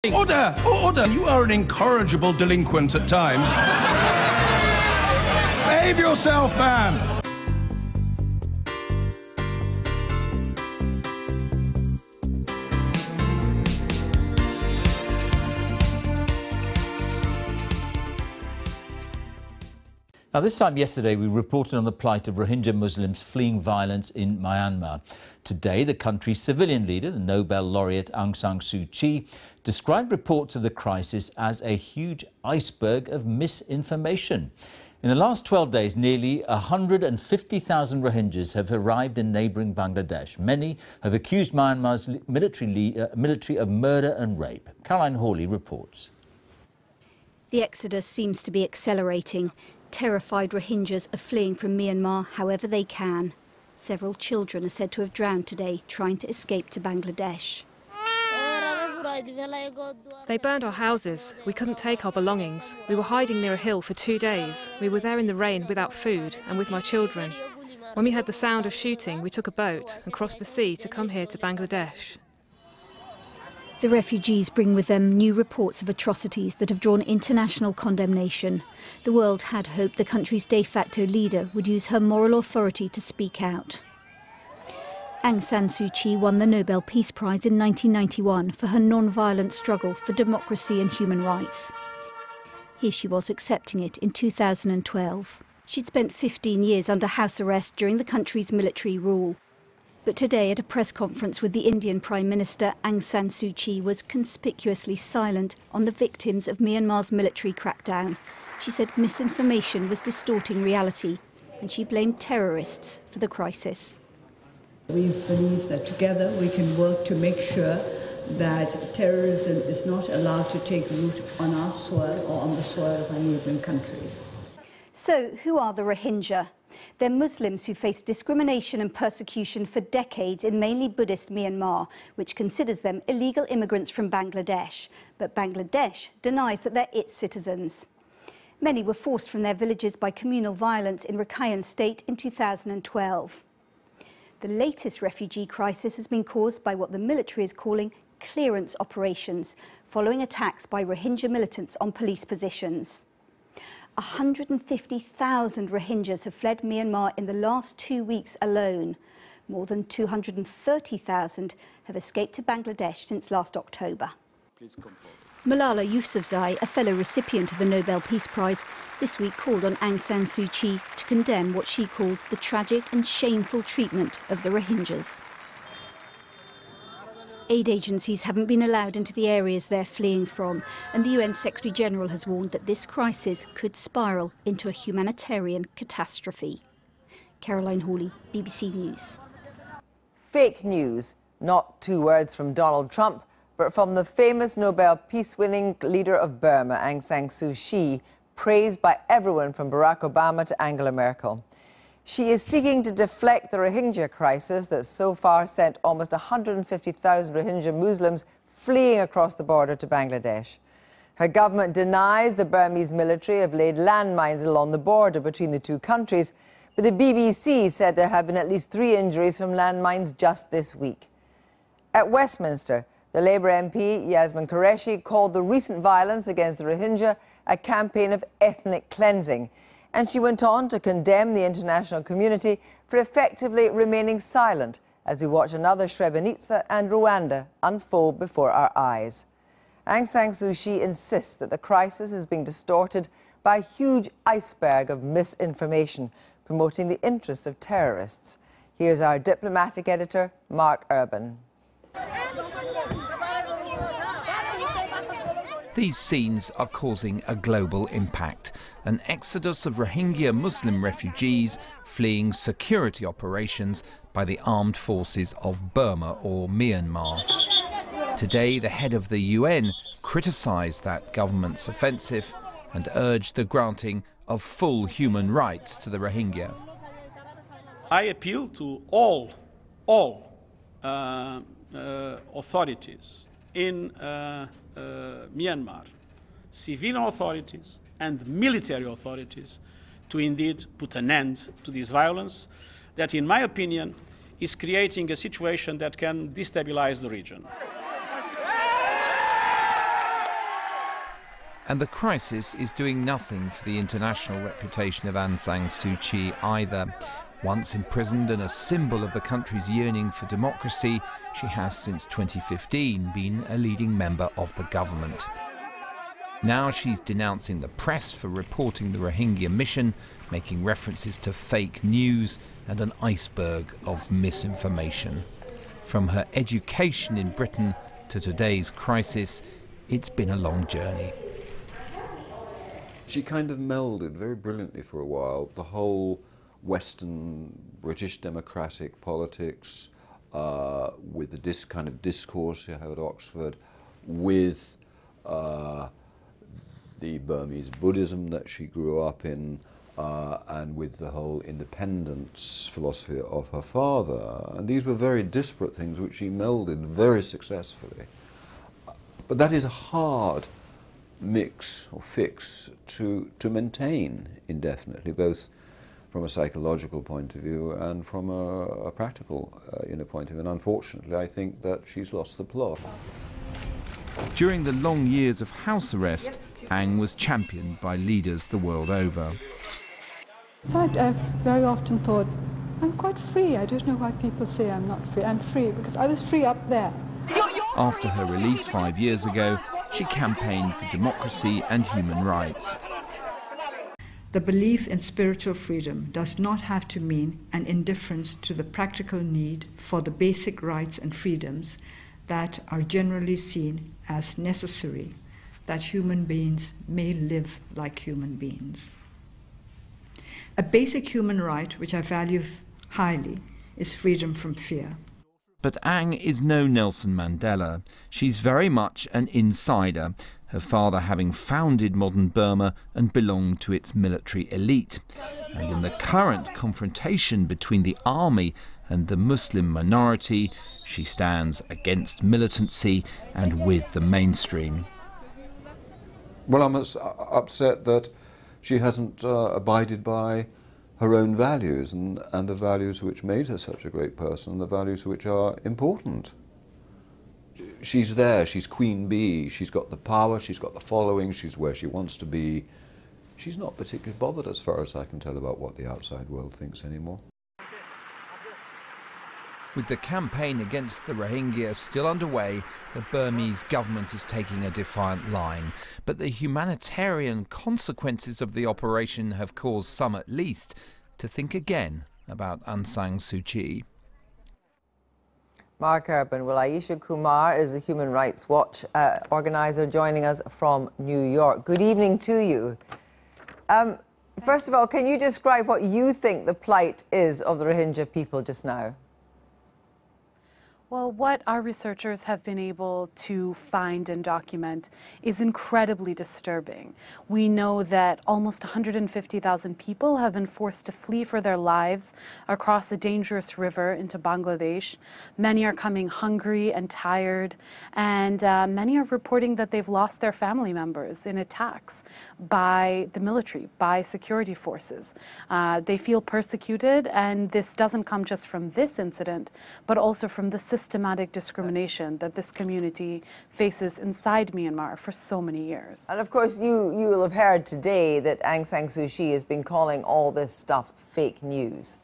Order! Order! You are an incorrigible delinquent at times. Behave yourself, man! Now, this time yesterday, we reported on the plight of Rohingya Muslims fleeing violence in Myanmar. Today, the country's civilian leader, the Nobel laureate Aung San Suu Kyi, described reports of the crisis as a huge iceberg of misinformation. In the last 12 days, nearly 150,000 Rohingyas have arrived in neighbouring Bangladesh. Many have accused Myanmar's military of murder and rape. Caroline Hawley reports. The exodus seems to be accelerating. Terrified Rohingyas are fleeing from Myanmar however they can. Several children are said to have drowned today trying to escape to Bangladesh. They burned our houses. We couldn't take our belongings. We were hiding near a hill for 2 days. We were there in the rain without food and with my children. When we heard the sound of shooting, we took a boat and crossed the sea to come here to Bangladesh. The refugees bring with them new reports of atrocities that have drawn international condemnation. The world had hoped the country's de facto leader would use her moral authority to speak out. Aung San Suu Kyi won the Nobel Peace Prize in 1991 for her non-violent struggle for democracy and human rights. Here she was accepting it in 2012. She'd spent 15 years under house arrest during the country's military rule. But today, at a press conference with the Indian Prime Minister, Aung San Suu Kyi was conspicuously silent on the victims of Myanmar's military crackdown. She said misinformation was distorting reality, and she blamed terrorists for the crisis. We believe that together we can work to make sure that terrorism is not allowed to take root on our soil or on the soil of our neighbouring countries. So, who are the Rohingya? They're Muslims who face discrimination and persecution for decades in mainly Buddhist Myanmar, which considers them illegal immigrants from Bangladesh. But Bangladesh denies that they're its citizens. Many were forced from their villages by communal violence in Rakhine State in 2012. The latest refugee crisis has been caused by what the military is calling clearance operations, following attacks by Rohingya militants on police positions. 150,000 Rohingyas have fled Myanmar in the last 2 weeks alone. More than 230,000 have escaped to Bangladesh since last October. Malala Yousafzai, a fellow recipient of the Nobel Peace Prize, this week called on Aung San Suu Kyi to condemn what she called the tragic and shameful treatment of the Rohingyas. Aid agencies haven't been allowed into the areas they're fleeing from, and the UN Secretary-General has warned that this crisis could spiral into a humanitarian catastrophe. Caroline Hawley, BBC News. Fake news, not 2 words from Donald Trump, but from the famous Nobel Peace-winning leader of Burma, Aung San Suu Kyi, praised by everyone from Barack Obama to Angela Merkel. She is seeking to deflect the Rohingya crisis that so far sent almost 150,000 Rohingya Muslims fleeing across the border to Bangladesh. Her government denies the Burmese military have laid landmines along the border between the two countries, but the BBC said there have been at least 3 injuries from landmines just this week. At Westminster, the Labour MP Yasmin Qureshi called the recent violence against the Rohingya a campaign of ethnic cleansing. And she went on to condemn the international community for effectively remaining silent as we watch another Srebrenica and Rwanda unfold before our eyes. Aung San Suu Kyi insists that the crisis is being distorted by a huge iceberg of misinformation promoting the interests of terrorists. Here's our diplomatic editor, Mark Urban. These scenes are causing a global impact. An exodus of Rohingya Muslim refugees fleeing security operations by the armed forces of Burma or Myanmar. Today, the head of the UN criticised that government's offensive and urged the granting of full human rights to the Rohingya. I appeal to all authorities in Myanmar, civilian authorities and military authorities, to indeed put an end to this violence that, in my opinion, is creating a situation that can destabilize the region. And the crisis is doing nothing for the international reputation of Aung San Suu Kyi either. Once imprisoned and a symbol of the country's yearning for democracy, she has since 2015 been a leading member of the government. Now she's denouncing the press for reporting the Rohingya mission, making references to fake news and an iceberg of misinformation. From her education in Britain to today's crisis, it's been a long journey. She kind of melded very brilliantly for a while the whole Western British democratic politics with the kind of discourse you have at Oxford, with the Burmese Buddhism that she grew up in, and with the whole independence philosophy of her father. And these were very disparate things which she melded very successfully. But that is a hard mix or fix to maintain indefinitely, both from a psychological point of view and from a practical point of view. And unfortunately, I think that she's lost the plot. During the long years of house arrest, Aung was championed by leaders the world over. In fact, I've very often thought, I'm quite free. I don't know why people say I'm not free. I'm free because I was free up there. After her release 5 years ago, she campaigned for democracy and human rights. The belief in spiritual freedom does not have to mean an indifference to the practical need for the basic rights and freedoms that are generally seen as necessary, that human beings may live like human beings. A basic human right, which I value highly, is freedom from fear. But Aung is no Nelson Mandela. She's very much an insider, her father having founded modern Burma and belonged to its military elite. And in the current confrontation between the army and the Muslim minority, she stands against militancy and with the mainstream. Well, I'm upset that she hasn't abided by her own values and the values which made her such a great person, the values which are important. She's there, she's Queen Bee, she's got the power, she's got the following, she's where she wants to be. She's not particularly bothered, as far as I can tell, about what the outside world thinks anymore. With the campaign against the Rohingya still underway, the Burmese government is taking a defiant line. But the humanitarian consequences of the operation have caused some, at least, to think again about Aung San Suu Kyi. Mark Urban. Well, Aisha Kumar is the Human Rights Watch organizer joining us from New York. Good evening to you. First of all, can you describe what you think the plight is of the Rohingya people just now? Well, what our researchers have been able to find and document is incredibly disturbing. We know that almost 150,000 people have been forced to flee for their lives across a dangerous river into Bangladesh. Many are coming hungry and tired, and many are reporting that they've lost their family members in attacks by the military, by security forces. They feel persecuted, and this doesn't come just from this incident, but also from the systematic discrimination that this community faces inside Myanmar for so many years. And of course, you will have heard today that Aung San Suu Kyi has been calling all this stuff fake news.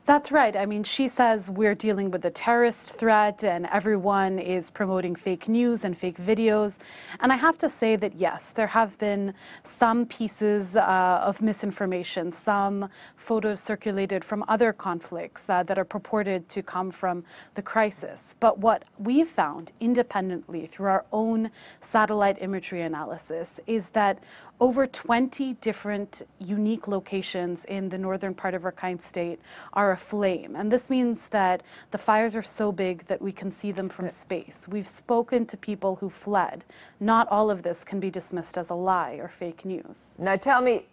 That's right. I mean, she says we're dealing with a terrorist threat and everyone is promoting fake news and fake videos. And I have to say that, yes, there have been some pieces of misinformation, some photos circulated from other conflicts that are purported to come from the crisis. But what we've found independently through our own satellite imagery analysis is that over 20 different unique locations in the northern part of Rakhine State are aflame. And this means that the fires are so big that we can see them from space. We've spoken to people who fled. Not all of this can be dismissed as a lie or fake news. Now tell me,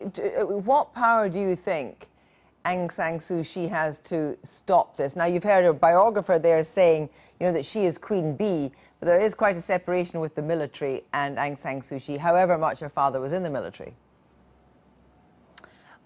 what power do you think Aung San Suu Kyi has to stop this? Now you've heard a biographer there saying, you know, that she is Queen Bee, but there is quite a separation with the military and Aung San Suu Kyi, however much her father was in the military.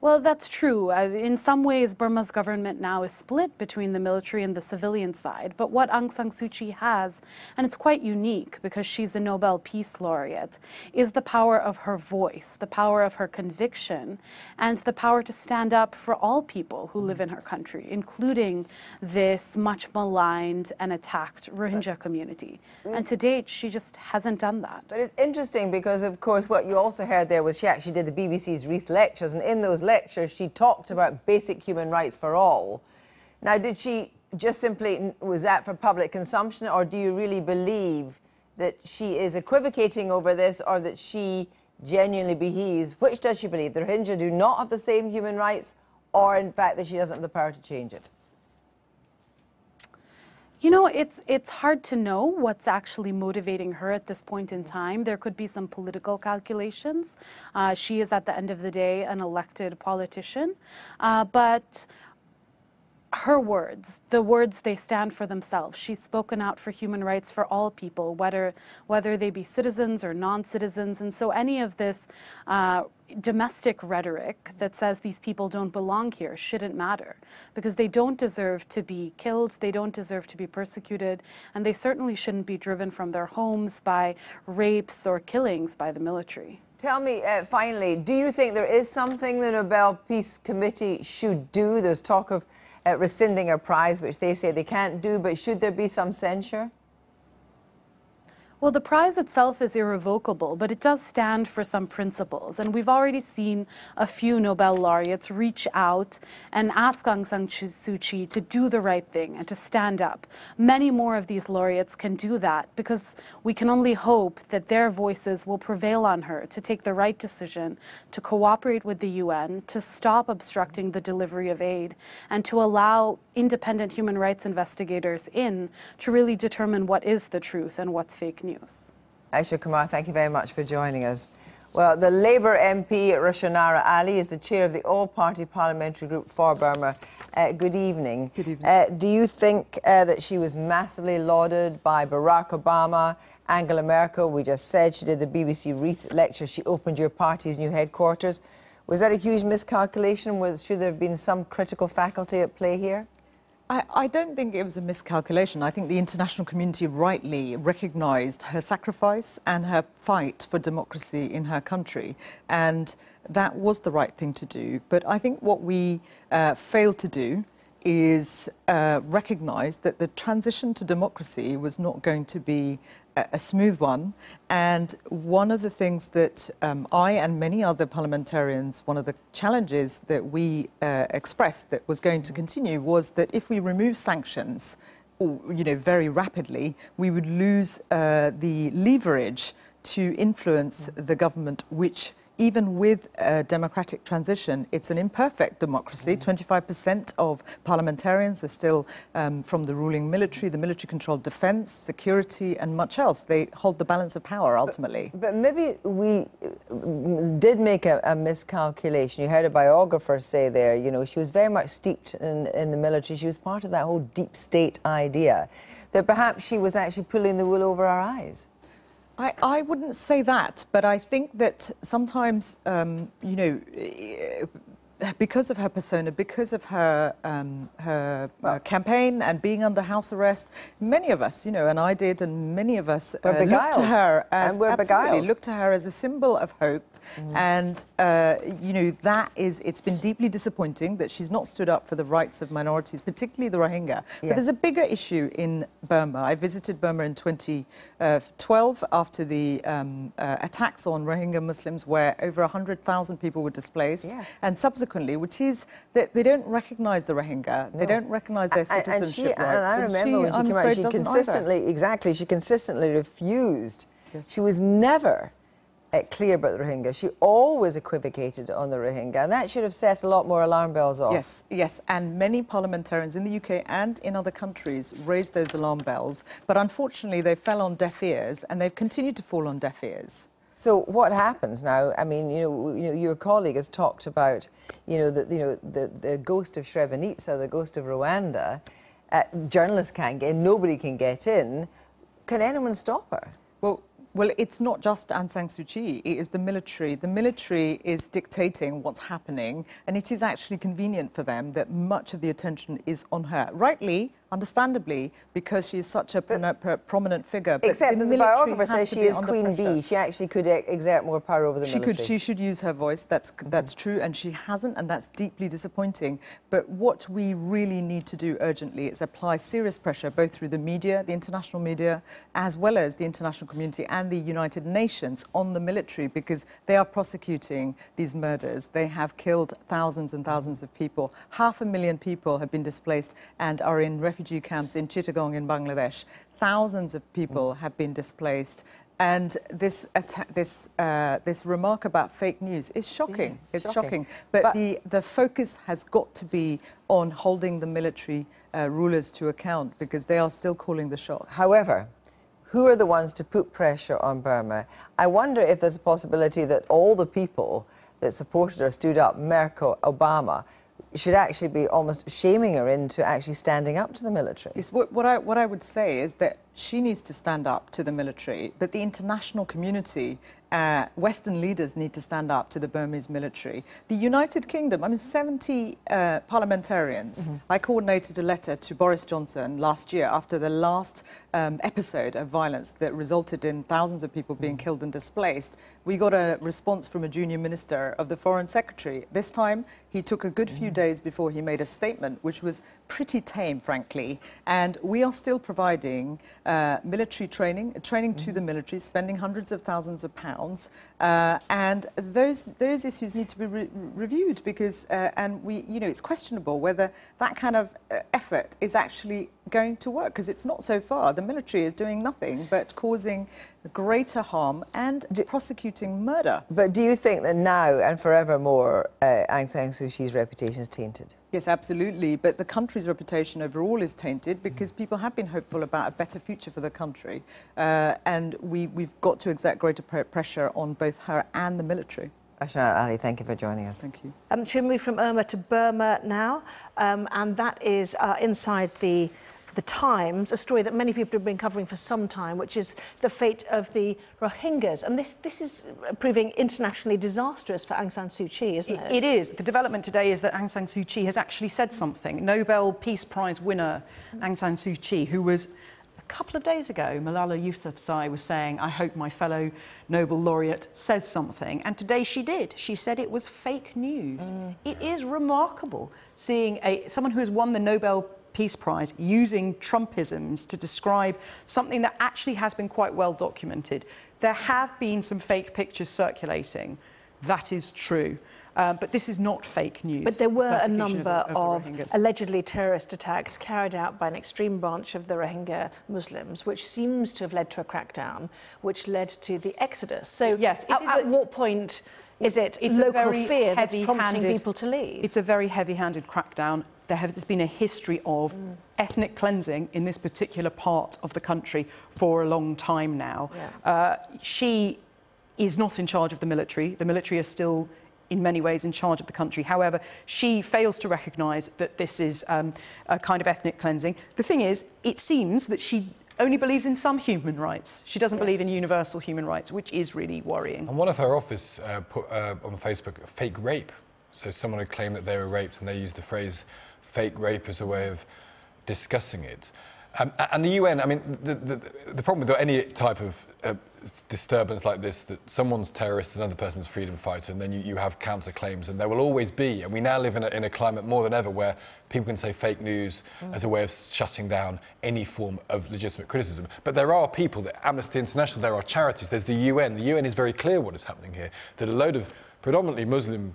Well, that's true. In some ways, Burma's government now is split between the military and the civilian side. But what Aung San Suu Kyi has, and it's quite unique because she's the Nobel Peace Laureate, is the power of her voice, the power of her conviction, and the power to stand up for all people who live in her country, including this much maligned and attacked Rohingya community. And to date, she just hasn't done that. But it's interesting because, of course, what you also heard there was she actually did the BBC's Wreath Lectures, and in those lectures she talked about basic human rights for all. Now, did she just simply, was that for public consumption, or do you really believe that she is equivocating over this, or that she genuinely believes, which does she believe, the Rohingya do not have the same human rights, or in fact that she doesn't have the power to change it? You know, it's hard to know what's actually motivating her at this point in time. There could be some political calculations. She is, at the end of the day, an elected politician. But her words, the words, they stand for themselves. She's spoken out for human rights for all people, whether they be citizens or non-citizens. And so any of this domestic rhetoric that says these people don't belong here shouldn't matter, because they don't deserve to be killed, they don't deserve to be persecuted, and they certainly shouldn't be driven from their homes by rapes or killings by the military. Tell me, finally, do you think there is something the Nobel Peace Committee should do? There's talk of rescinding a prize, which they say they can't do, but should there be some censure? Well, the prize itself is irrevocable, but it does stand for some principles. And we've already seen a few Nobel laureates reach out and ask Aung San Suu Kyi to do the right thing and to stand up. Many more of these laureates can do that, because we can only hope that their voices will prevail on her to take the right decision, to cooperate with the UN, to stop obstructing the delivery of aid, and to allow independent human rights investigators in to really determine what is the truth and what's fake news. Aisha Kumar, thank you very much for joining us. Well, the Labour MP, Roshanara Ali, is the chair of the All-Party Parliamentary Group for Burma. Good evening. Good evening. Do you think that she was massively lauded by Barack Obama, Angela Merkel? We just said she did the BBC Wreath Lecture. She opened your party's new headquarters. Was that a huge miscalculation? Should there have been some critical faculty at play here? I don't think it was a miscalculation. I think the international community rightly recognised her sacrifice and her fight for democracy in her country, and that was the right thing to do. But I think what we failed to do is recognise that the transition to democracy was not going to be a smooth one. And one of the things that I and many other parliamentarians, one of the challenges that we expressed that was going to continue was that if we remove sanctions, very rapidly, we would lose the leverage to influence the government, which, even with a democratic transition, it's an imperfect democracy. 25% of parliamentarians are still from the ruling military, the military-controlled defence, security, and much else. They hold the balance of power, ultimately. But maybe we did make a miscalculation. You heard a biographer say there, she was very much steeped in the military. She was part of that whole deep state idea, that perhaps she was actually pulling the wool over our eyes. I wouldn't say that, but I think that sometimes, because of her persona, because of her campaign and being under house arrest, many of us, and I did, and many of us looked to her as looked to her as a symbol of hope. And it's been deeply disappointing that she's not stood up for the rights of minorities, particularly the Rohingya. Yeah. But there's a bigger issue in Burma. I visited Burma in 2012 after the attacks on Rohingya Muslims, where over 100,000 people were displaced, and subsequently, which is that they don't recognise the Rohingya, they don't recognise their citizenship rights. And I remember when she came out, she consistently refused. Yes. She was never clear about the Rohingya. She always equivocated on the Rohingya, and that should have set a lot more alarm bells off. Yes, and many parliamentarians in the UK and in other countries raised those alarm bells, but unfortunately they fell on deaf ears, and they've continued to fall on deaf ears. So what happens now? I mean, your colleague has talked about, the ghost of Srebrenica, the ghost of Rwanda. Journalists can't get in, nobody can get in. Can anyone stop her? Well, Well, it's not just Aung San Suu Kyi, it is the military. The military is dictating what's happening, and it is actually convenient for them that much of the attention is on her. Rightly, understandably, because she is such a prominent figure. But except that the biographer says she is Queen Bee. She actually could exert more power over the military. She should use her voice, that's true, and she hasn't, and that's deeply disappointing. But what we really need to do urgently is apply serious pressure, both through the media, the international media, as well as the international community and the United Nations on the military, because they are prosecuting these murders. They have killed thousands and thousands of people. 500,000 people have been displaced and are in refugee camps in Chittagong in Bangladesh. Thousands of people have been displaced. And this remark about fake news is shocking. Yeah, it's shocking. But the focus has got to be on holding the military rulers to account, because they are still calling the shots. However, who are the ones to put pressure on Burma? I wonder if there's a possibility that all the people that supported her, stood up, Merkel, Obama, should actually be almost shaming her into actually standing up to the military. Yes, what I would say is that she needs to stand up to the military, but the international community, Western leaders need to stand up to the Burmese military. The United Kingdom, I mean, 70 parliamentarians. I coordinated a letter to Boris Johnson last year after the last episode of violence that resulted in thousands of people being killed and displaced. We got a response from a junior minister of the Foreign Secretary. This time, he took a good few days before he made a statement, which was pretty tame, frankly. And we are still providing military training to the military, spending hundreds of thousands of pounds, and those issues need to be reviewed, because and it's questionable whether that kind of effort is actually going to work, because it's not so far. The military is doing nothing but causing greater harm and prosecuting murder. But do you think that now and forevermore Aung San Suu Kyi's reputation is tainted? Yes, absolutely. But the country's reputation overall is tainted, because people have been hopeful about a better future for the country. And we've got to exert greater pressure on both her and the military. Ashna Ali, thank you for joining us. Thank you. Should we move from Irma to Burma now? And that is inside the Times, a story that many people have been covering for some time, which is the fate of the Rohingyas. And this is proving internationally disastrous for Aung San Suu Kyi, isn't it? It is. The development today is that Aung San Suu Kyi has actually said something. Nobel Peace Prize winner Aung San Suu Kyi, who was a couple of days ago, Malala Yousafzai was saying, I hope my fellow Nobel laureate says something. And today she did. She said it was fake news. It is remarkable seeing someone who has won the Nobel Peace Prize using Trumpisms to describe something that actually has been quite well documented. There have been some fake pictures circulating. That is true. But this is not fake news. But there were a number of allegedly terrorist attacks carried out by an extreme branch of the Rohingya Muslims, which seems to have led to a crackdown, which led to the exodus. So yes, at what point is it local fear that's prompting people to leave? It's a very heavy-handed crackdown. There's been a history of ethnic cleansing in this particular part of the country for a long time now. Yeah. She is not in charge of the military. The military is still, in many ways, in charge of the country. However, she fails to recognise that this is a kind of ethnic cleansing. The thing is, it seems that she only believes in some human rights. She doesn't believe in universal human rights, which is really worrying. And one of her office put on Facebook fake rape. So someone had claimed that they were raped, and they used the phrase fake rape as a way of discussing it. And the UN, I mean, the problem with any type of disturbance like this, that someone's terrorist, another person's freedom fighter, and then you have counter-claims, and there will always be, and we now live in a climate more than ever where people can say fake news as a way of shutting down any form of legitimate criticism. But there are people, Amnesty International, there are charities, there's the UN. The UN is very clear what is happening here, that a load of predominantly Muslim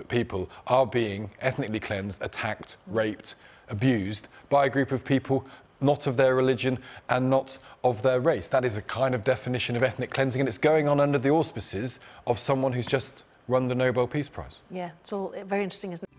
people are being ethnically cleansed, attacked, raped, abused by a group of people not of their religion and not of their race. That is a kind of definition of ethnic cleansing, and it's going on under the auspices of someone who's just won the Nobel Peace Prize. Yeah, it's all very interesting, isn't it?